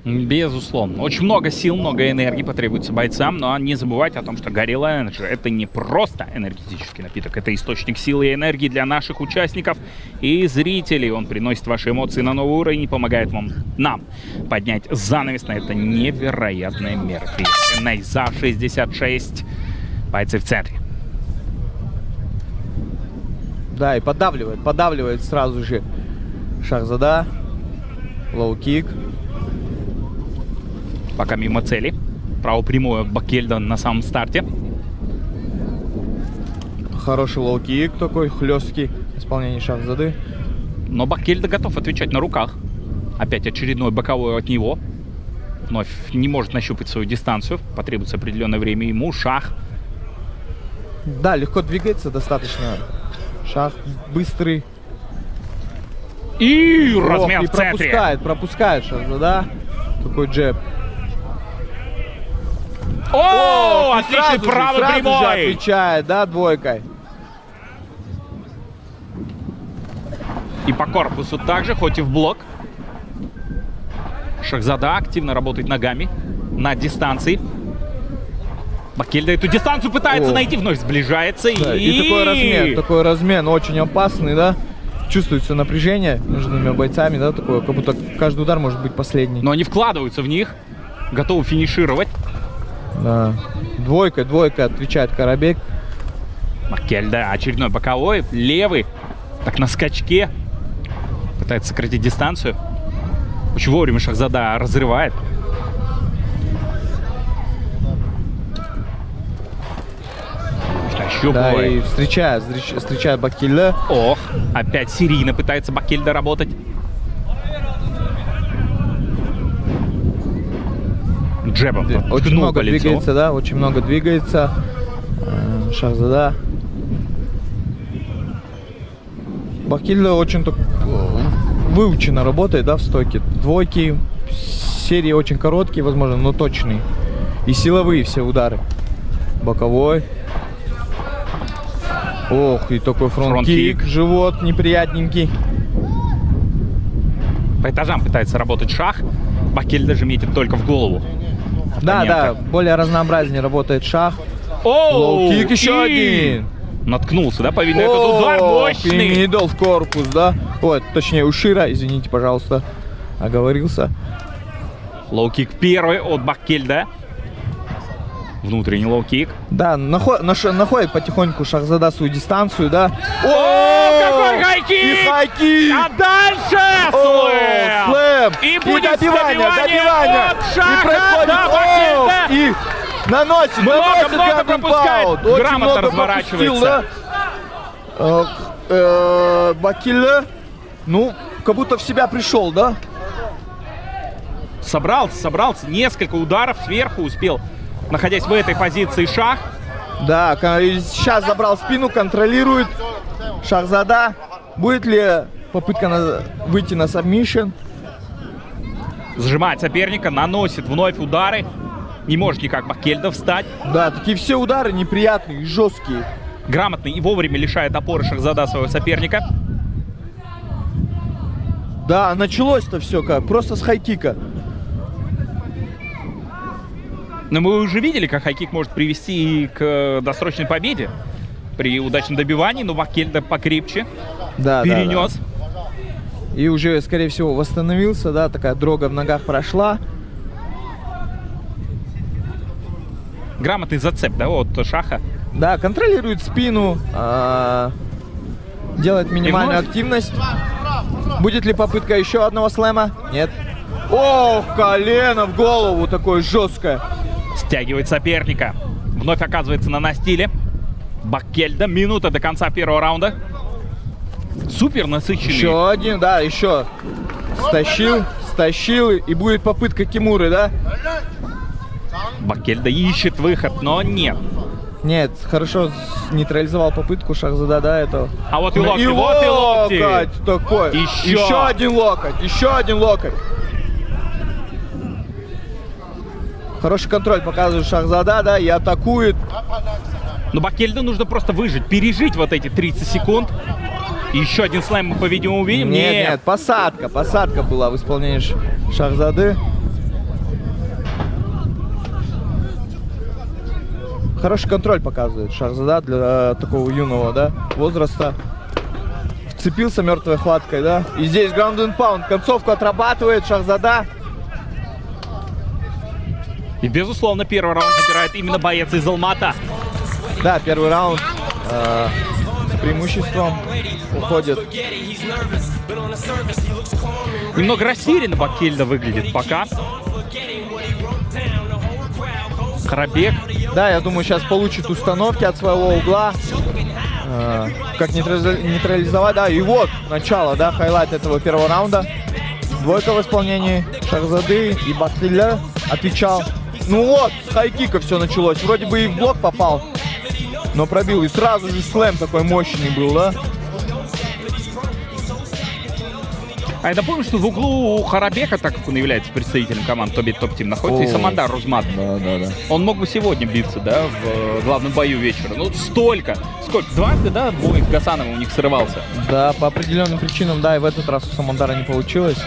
Безусловно. Очень много сил, много энергии потребуется бойцам, но не забывайте о том, что Gorilla Energy — это не просто энергетический напиток, это источник силы и энергии для наших участников и зрителей. Он приносит ваши эмоции на новый уровень и помогает нам поднять занавес на это невероятное мероприятие. Нейза 66, бойцы в центре. Да, и поддавливает сразу же Шахзода. Лоу-кик. Пока мимо цели. Право прямое Бакельда на самом старте. Хороший лоу-кик такой, хлесткий исполнение Шахзады. Но Бакельда готов отвечать на руках. Опять очередной боковой от него. Вновь не может нащупать свою дистанцию. Потребуется определенное время ему. Шах. Да, легко двигается достаточно. Шах быстрый. И размен и в центре. пропускает Шахзада. Такой джеб. О, отличный правый сразу прямой. же отвечает, да, двойкой. И по корпусу также, хоть и в блок. Шахзада активно работает ногами на дистанции. Бакельда эту дистанцию пытается найти, вновь сближается. Да, и такой размен очень опасный, да. Чувствуется напряжение между двумя бойцами, да, такое, как будто каждый удар может быть последний. Но они вкладываются в них, готовы финишировать. Да. Двойка отвечает Карабек. Бакельда очередной боковой, левый, так на скачке. Пытается сократить дистанцию. Очень вовремя Шахзада разрывает. Да, и встречает Бакельда. Ох, опять серийно пытается Бакельда работать. Джебом. Очень много двигается, да, очень много двигается. Шахзада. Бакельда очень так выученно работает, да, в стойке. Двойки, серии очень короткие, возможно, но точные. И силовые все удары. Боковой. Ох, и такой фронт-кик, живот неприятненький. По этажам пытается работать Шах. Бакельда же метит только в голову. Да, более разнообразнее работает Шах. Лоу-кик еще один. Наткнулся, да, по-видно, этот удар мощный. Мидл в корпус, да. Ой, точнее, Ушира, извините, пожалуйста, оговорился. Лоу-кик первый от Бакельда. Внутренний лоу-кик. Да, находит потихоньку Шахзада свою дистанцию, да. О, какой хайкик! И хайкик! А дальше слэм! И будет добивание от Шаха! И наносит много пропускает. Очень Грамотно много разворачивается. Пропустил, да? Бакельда, ну, как будто в себя пришел, да? Собрался. Несколько ударов сверху успел, находясь в этой позиции, Шах. Да, сейчас забрал спину, контролирует Шахзада. Будет ли попытка выйти на сабмишн? Сжимает соперника, наносит вновь удары. Не может никак Бакельда встать. Да, такие все удары неприятные, жесткие. Грамотный и вовремя лишает опоры Шахзада своего соперника. Да, началось-то все как, просто с хайкика. Но мы уже видели, как хайкик может привести и к досрочной победе при удачном добивании, но Бакельда покрепче перенес. Да. И уже, скорее всего, восстановился, да, такая дрога в ногах прошла. Грамотный зацеп, да, от Шаха. Да, контролирует спину, делает минимальную активность. Будет ли попытка еще одного слэма? Нет. Ох, колено в голову такое жесткое. Стягивает соперника. Вновь оказывается на настиле. Бакельда. Минута до конца первого раунда. Супер насыщенный. Еще один, да, еще. Стащил. И будет попытка Кимуры, да? Бакельда ищет выход, но нет. Нет, хорошо нейтрализовал попытку Шахзада, да, этого. А вот и локти, такой. Еще один локоть. Хороший контроль показывает Шахзада, да, и атакует. Но Бакельда нужно просто выжить, пережить вот эти 30 секунд. И еще один слайм мы, по-видимому, увидим. Нет, посадка была в исполнении Шахзады. Хороший контроль показывает Шахзада для такого юного, да, возраста. Вцепился мертвой хваткой, да. И здесь ground and pound. Концовку отрабатывает Шахзада. И, безусловно, первый раунд забирает именно боец из Алмата. Да, первый раунд с преимуществом уходит. Немного растерянно Бакельда выглядит пока. Харабек. Да, я думаю, сейчас получит установки от своего угла. Как нейтрализовать, да. И вот начало, да, хайлайт этого первого раунда. Двойка в исполнении Шахзады, и Бакельда отвечал. Ну вот, с хайкика все началось. Вроде бы и в блок попал, но пробил. И сразу же слэм такой мощный был, да? А я напомню, что в углу у Харабека, так как он является представителем команд топ-тим, находится и Самандар Рузмат. Да. Он мог бы сегодня биться, да, в главном бою вечера. Ну, сколько? Дважды, да, бой с Гасановым у них срывался. Да, по определенным причинам, да, и в этот раз у Самандара не получилось.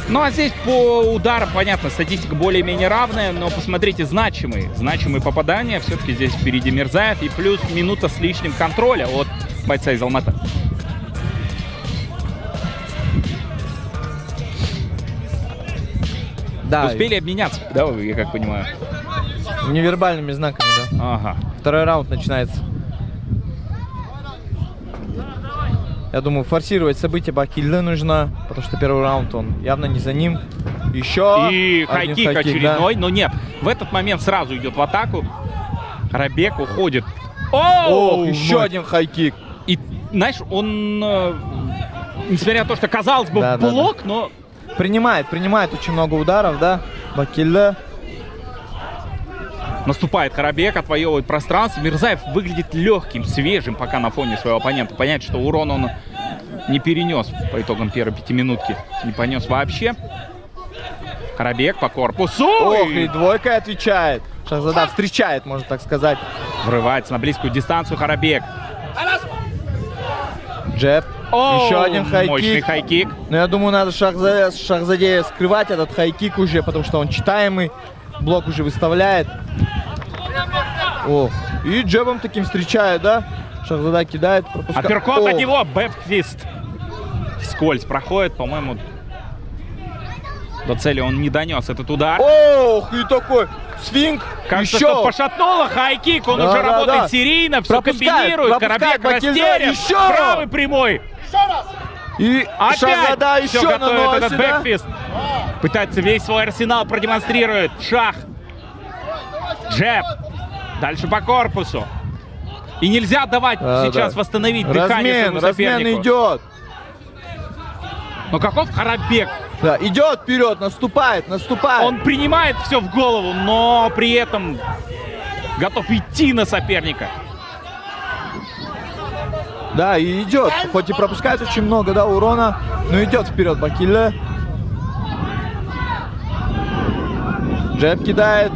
Ну, а здесь по ударам, понятно, статистика более-менее равная, но посмотрите, значимые попадания. Все-таки здесь впереди Мирзаев, и плюс минута с лишним контроля от бойца из Алмата. Да. Успели обменяться, да, вы, я как понимаю? Невербальными знаками, да. Ага. Второй раунд начинается. Я думаю, форсировать события Бакельда нужно, потому что первый раунд он явно не за ним. Еще и хайкик очередной, да. Но нет. В этот момент сразу идет в атаку. Харабек уходит. О, еще один хайкик. И, знаешь, он, несмотря на то, что казалось бы блок, но... Принимает очень много ударов, да, Бакельда. Наступает Харабек, отвоевывает пространство. Мирзаев выглядит легким, свежим пока на фоне своего оппонента. Понять, что урон он не перенес по итогам первой пятиминутки. Не понес вообще. Харабек по корпусу. Ох, и двойкой отвечает. Шахзада встречает, можно так сказать. Врывается на близкую дистанцию Харабек. Джеб. Еще один хайкик. Мощный хайкик. Но я думаю, надо Шахзаде скрывать этот хайкик уже, потому что он читаемый. Блок уже выставляет. О, и джебом таким встречает, да? Шахзада кидает, пропускает. Апперкот от него, бэкфист. Вскользь проходит, по-моему, до цели он не донес этот удар. Ох, и такой свинг. Кажется, еще. что пошатнуло хайкик, он уже работает серийно, все комбинирует. Харабек растерян, правый прямой. И опять Шахзада еще готовит этот наносит, бэкфист. Пытается весь свой арсенал продемонстрирует. Шах. Джеб. Дальше по корпусу. И нельзя давать сейчас восстановить дыхание своему сопернику. Размен идет. Но каков Харабек? Да, идет вперед, наступает. Он принимает все в голову, но при этом готов идти на соперника. Да, и идет. Хоть и пропускает очень много, да, урона, но идет вперед Бакельда. Джеб кидает.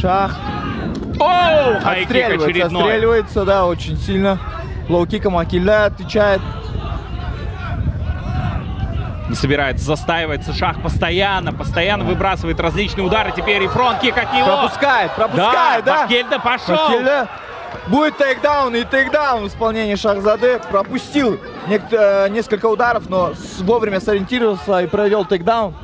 Шах. Оу, хайкик очередной. Отстреливается, да, очень сильно. Лоу-киком Бакельда отвечает. Не собирается застаивается. Шах постоянно выбрасывает различные удары. Теперь и фронт-кик от него. Пропускает, да. Бакельда пошел. Бакельда. Будет тейкдаун, и тейкдаун в исполнении Шахзады. Пропустил несколько ударов, но вовремя сориентировался и провел тейкдаун.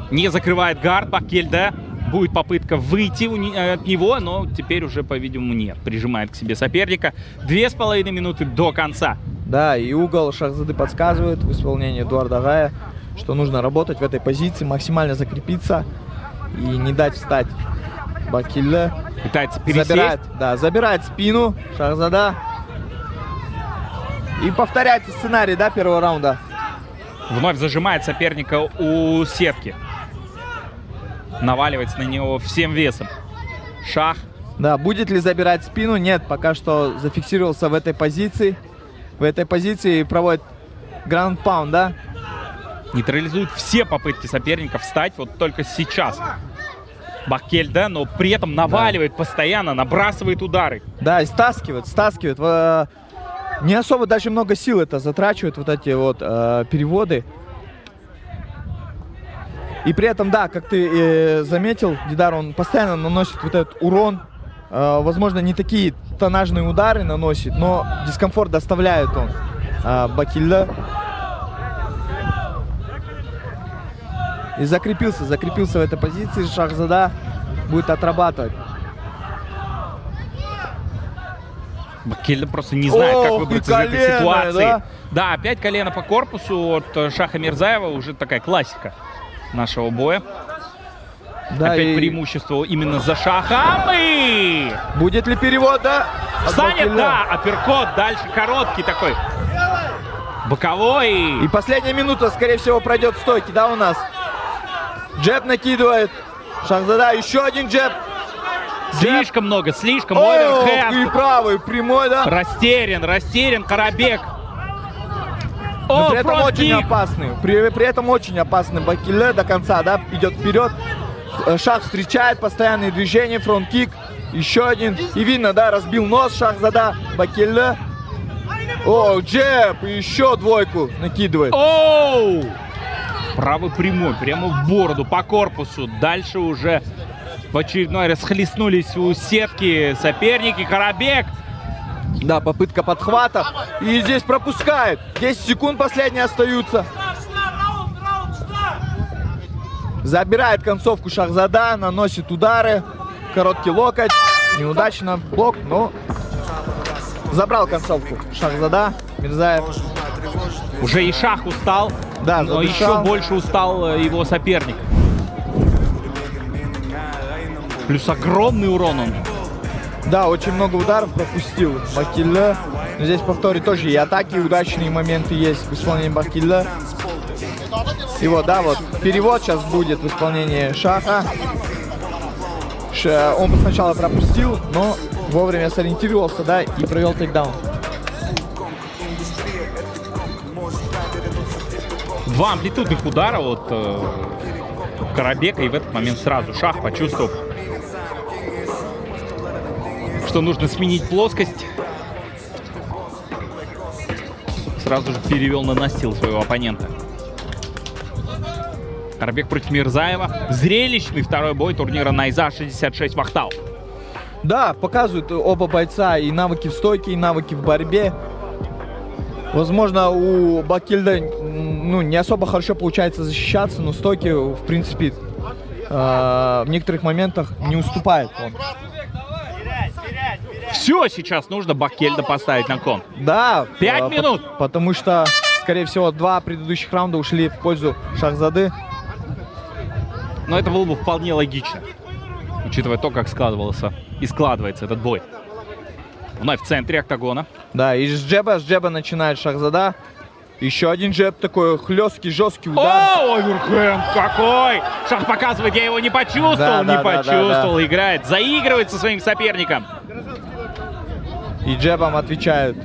Не закрывает гард Бакельда. Будет попытка выйти от него, но теперь уже, по-видимому, нет. Прижимает к себе соперника. 2,5 минуты до конца. Да, и угол Шахзады подсказывает в исполнении Эдуарда Гая, что нужно работать в этой позиции, максимально закрепиться и не дать встать. Бакельда пытается пересесть. Забирает спину Шахзада. И повторяется сценарий, да, первого раунда. Вновь зажимает соперника у сетки. Наваливается на него всем весом. Шах. Да, будет ли забирать спину? Нет, пока что зафиксировался в этой позиции. В этой позиции проводит ground pound, да? Нейтрализует все попытки соперника встать вот только сейчас. Бакельда, но при этом наваливает постоянно, набрасывает удары. Да, и стаскивает. Не особо даже много сил это затрачивает, вот эти вот переводы. И при этом, да, как ты заметил, Дидар, он постоянно наносит вот этот урон. возможно, не такие тоннажные удары наносит, но дискомфорт доставляет он. Бакилле. И закрепился в этой позиции. Шахзада будет отрабатывать. Бакилле просто не знает, как выбраться из этой коленное, ситуации. да? Да, опять колено по корпусу от Шаха Мирзаева. Уже такая классика нашего боя. Да, Опять и преимущество именно за Шахом. И будет ли перевод, да? От встанет, Бакилле. да, апперкот. Дальше короткий такой. Боковой. И последняя минута, скорее всего, пройдет в стойке, да, у нас. Джеб накидывает. Шахзада, еще один джеб. Слишком много, слишком. Ох, и Оверхенд. правый, прямой, да? Растерян Карабек. Но О, при этом очень фронт-кик. опасный. При этом очень опасный Бакилле до конца, да, идет вперед. Шах встречает постоянные движения, фронт-кик. Еще один. И видно, да, разбил нос Шахзада. Бакилле. О, джеб. И еще двойку накидывает. Оу! Правый прямой, прямо в бороду, по корпусу. Дальше уже в очередной раз хлестнулись у сетки соперники. Карабек. Да, попытка подхвата. И здесь пропускает. 10 секунд последние остаются. Забирает концовку Шахзада, наносит удары. Короткий локоть. Неудачно блок, но забрал концовку Шахзада. Мирзаев. Уже и Шах устал, Да, но задышал. еще больше устал его соперник. Плюс огромный урон он. Да, очень много ударов пропустил Бакилле. Но здесь, повторю, тоже и атаки, и удачные моменты есть в исполнении Бакилле. И вот, да, вот перевод сейчас будет в исполнении Шаха. Он сначала пропустил, но вовремя сориентировался, да, и провел тейкдаун. Два амплитудных удара от Карабека, и в этот момент сразу Шах, почувствовав, что нужно сменить плоскость, сразу же перевел на настил своего оппонента. Карабек против Мирзаева. Зрелищный второй бой турнира Найза 66 Вахтал. Да, показывают оба бойца и навыки в стойке, и навыки в борьбе. Возможно, у Бакилле не особо хорошо получается защищаться, но стойки, в принципе, в некоторых моментах не уступает он. Все сейчас нужно Бакельда поставить на кон. Да. 5 минут. Потому что, скорее всего, 2 предыдущих раунда ушли в пользу Шахзады. Но это было бы вполне логично, учитывая то, как складывался и складывается этот бой. Вновь в центре октагона. Да, и с джеба начинает Шахзада. Еще один джеб такой хлесткий, жесткий удар. О, оверхенд какой! Шах показывает, я его не почувствовал, Да, не да, почувствовал. да. Играет, заигрывает со своим соперником. И джебом отвечает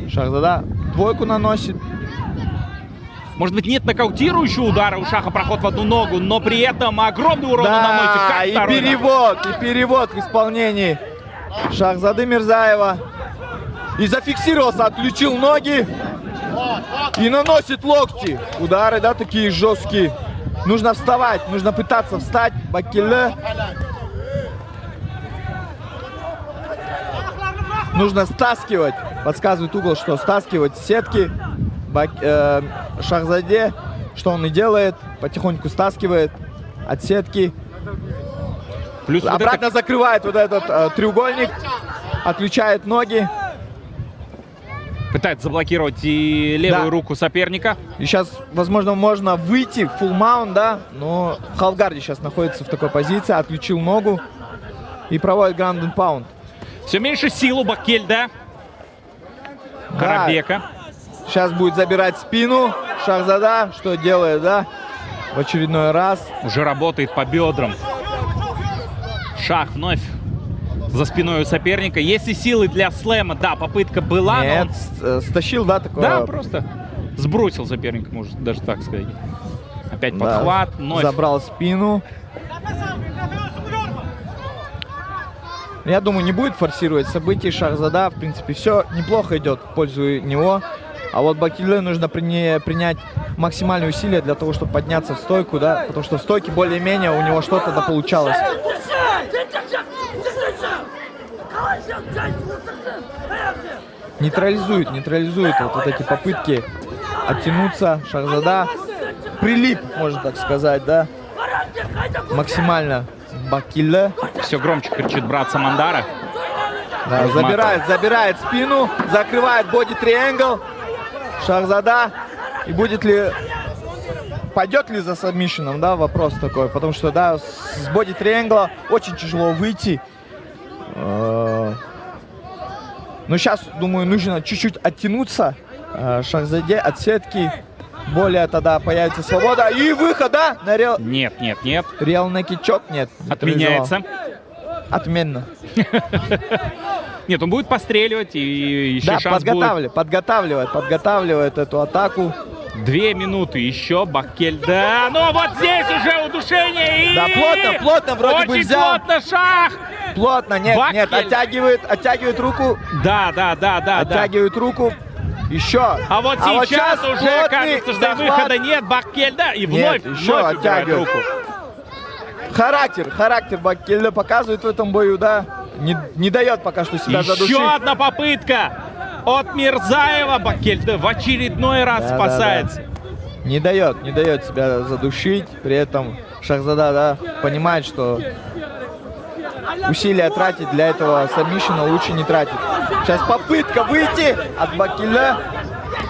Шахзада. Двойку наносит. Может быть, нет нокаутирующего удара, у Шаха проход в одну ногу, но при этом огромный урон он наносит. Да, Как и второй перевод в исполнении Шахзады Мирзаева. И зафиксировался, отключил ноги. И наносит локти. Удары, да, такие жесткие. Нужно вставать, нужно пытаться встать. Бакилле. Нужно стаскивать. Подсказывает угол, что стаскивать сетки. Шахзаде, что он и делает. Потихоньку стаскивает от сетки. Плюс вот Обратно это- закрывает вот этот треугольник. Отключает ноги. Пытается заблокировать и левую Да. руку соперника. И сейчас, возможно, можно выйти в full mount, да, но в халфгарде сейчас находится в такой позиции, отключил ногу и проводит ground and pound. Все меньше сил у Бакельда. Карабека. Сейчас будет забирать спину Шахзада, что делает, да, в очередной раз. Уже работает по бедрам. Шах вновь за спиной у соперника. Есть и силы для слэма. Да, попытка была, Нет, но стащил, да, он... такое. Да, просто сбросил соперника, можно даже так сказать. Опять Да, подхват, вновь. забрал спину. Я думаю, не будет форсировать события Шахзада. В принципе, все неплохо идет в пользу него. А вот Бакилле нужно принять максимальные усилия для того, чтобы подняться в стойку, да, потому что в стойке более-менее у него что-то да получалось. Нейтрализует вот эти попытки оттянуться. Шахзада прилип, можно так сказать, да, максимально Бакилле. Все громче кричит брат Самандара. Да, забирает спину, закрывает боди-триэнгл. Шахзада. И будет ли... Пойдет ли за сабмишином, да, вопрос такой. Потому что, да, с боди-триэнгла очень тяжело выйти. Но сейчас, думаю, нужно чуть-чуть оттянуться Шахзаде от сетки. Более тогда появится свобода. И выход, да? На реал... Нет. Реал накичок? Нет. Отменяется. Отменно. Нет, он будет постреливать, и еще Да, шанс будет. подготавливает эту атаку. 2 минуты еще. Баккель. Да, ну вот здесь уже удушение. И... Да, плотно вроде очень бы взял. плотно шах. Плотно, нет, Баккель. оттягивает руку. Да. Оттягивает руку. Еще. А вот сейчас уже плотный кажется, что захват. выхода нет. Баккель, да, и вновь еще убирает оттягивает руку. Характер Баккеле показывает в этом бою, да. Не дает пока что себя задушить. Еще одна попытка от Мирзаева. Баккель в очередной раз спасается. Да. Не дает себя задушить. При этом Шахзада, да, понимает, что усилия тратить для этого сабмишена лучше не тратить. Сейчас попытка выйти от Баккеля.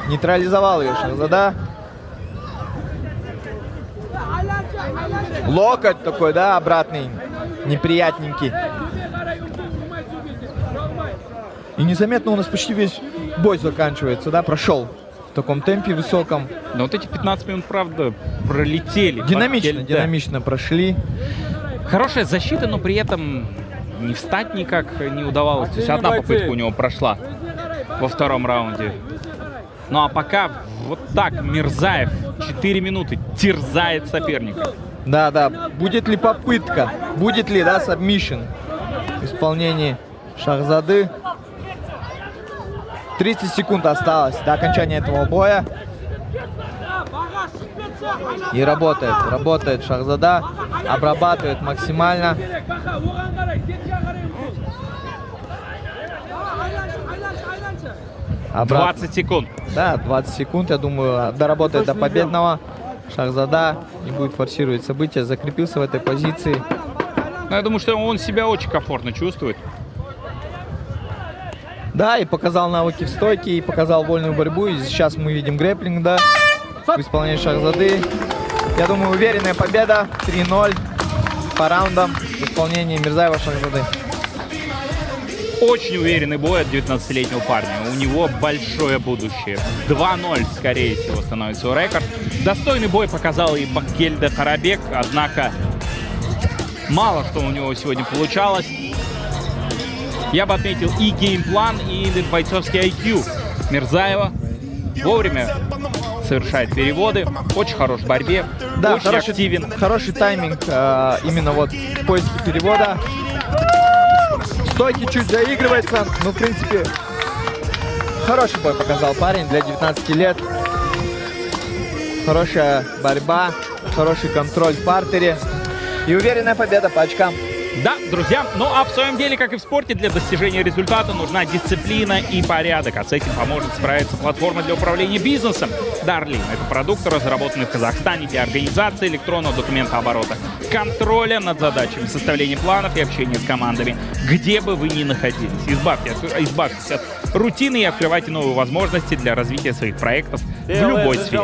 Нейтрализовал ее Шахзада. Локоть такой, да, обратный, неприятненький. И незаметно у нас почти весь бой заканчивается, да, прошел в таком темпе высоком. Но вот эти 15 минут, правда, пролетели. Динамично прошли. Хорошая защита, но при этом не встать никак не удавалось. То есть одна попытка у него прошла во втором раунде. Ну а пока вот так Мирзаев 4 минуты терзает соперника. Да. Будет ли попытка? Будет ли, да, сабмишн в исполнении Шахзады? 30 секунд осталось до окончания этого боя. И работает Шахзада. Обрабатывает максимально. 20 секунд. Да, 20 секунд, я думаю, доработает до победного. Шахзада не будет форсировать события, закрепился в этой позиции. Но я думаю, что он себя очень комфортно чувствует. Да, и показал навыки в стойке, и показал вольную борьбу. И сейчас мы видим грэпплинг, да, в исполнении Шахзады. Я думаю, уверенная победа. 3-0 по раундам в исполнении Мирзаева Шахзады. Очень уверенный бой от 19-летнего парня. У него большое будущее. 2-0, скорее всего, становится его рекорд. Достойный бой показал и Баккельде Харабек, однако мало что у него сегодня получалось. Я бы отметил и геймплан, и бойцовский IQ Мирзаева. Вовремя совершает переводы, очень хорош в борьбе, да, очень активен. Хороший тайминг именно вот в поиске перевода. Стойки чуть заигрывается, но в принципе хороший бой показал парень для 19 лет. Хорошая борьба, хороший контроль в партере и уверенная победа по очкам. Да, друзья, ну а в своем деле, как и в спорте, для достижения результата нужна дисциплина и порядок. А с этим поможет справиться платформа для управления бизнесом Darlin. Это продукт, разработанный в Казахстане для организации электронного документооборота, контроля над задачами, составления планов и общения с командами, где бы вы ни находились. Избавьтесь от рутины и открывайте новые возможности для развития своих проектов в любой сфере.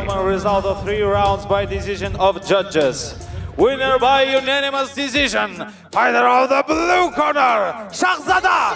Winner by unanimous decision, fighter of the blue corner, Shahzada